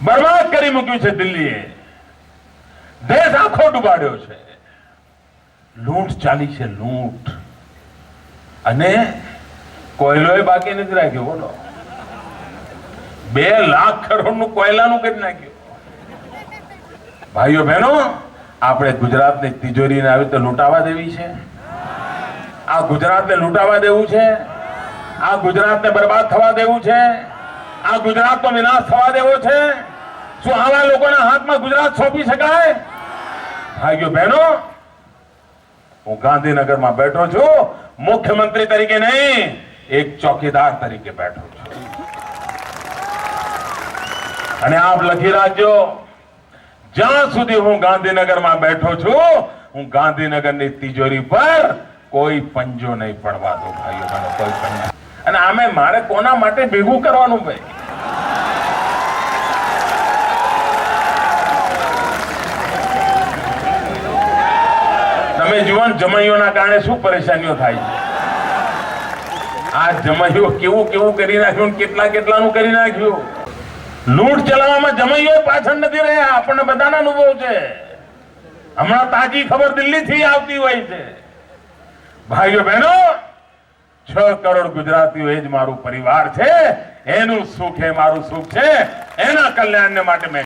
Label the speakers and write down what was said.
Speaker 1: બરબાદ કરી મૂક્યું છે દિલ્હીએ, દેશ આખો ડૂબાડ્યો છે, લૂંટ ચાલી છે, લૂંટ, અને કોયલોય બાકી નથી રાખ્યો. બોલો, 2 લાખ કરોડનું કોયલાનું કરી નાખ્યું. ભાઈઓ બહેનો, આપણે ગુજરાતની તિજોરીને આવી રીતે લૂંટાવા દેવી છે? આ ગુજરાતને લૂંટાવા દેવું છે? આ ગુજરાતને બરબાદ થવા દેવું છે? આ ગુજરાતનો વિનાશ થવા દેવો છે? શું આવા લોકોના હાથમાં ગુજરાત સોંપી શકાય? ભાઈઓ બહેનો, હું ગાંધીનગરમાં બેઠો છું, મુખ્યમંત્રી તરીકે નહીં, એક ચોકીદાર તરીકે બેઠો છું. અને આપ લખી રાખજો, જ્યાં સુધી હું ગાંધીનગરમાં બેઠો છું, હું ગાંધીનગરની તિજોરી પર કોઈ પંજો નહીં પડવા દો. ભાઈઓ બહેનો, કોઈ પંજો. અને આમે મારે કોના માટે ભેગું કરવાનું? ભાઈ, તમે જુઓ જમાઈઓના કારણે શું પરેશાનીઓ થાય છે. આ જમાઈઓ કેવું કેવું કરી નાખ્યું, કેટલાનું કરી નાખ્યું. લૂંટ ચલાવવામાં જમાઈઓ પાછળ નથી રહ્યા. આપણને બધાનો અનુભવ છે. હમણાં તાજી ખબર દિલ્હીથી આવતી હોય છે. ભાઈઓ બહેનો, 6 કરોડ ગુજરાતીઓ એ જ મારું પરિવાર છે. એનું સુખ એ મારું સુખ છે. એના કલ્યાણને માટે મેં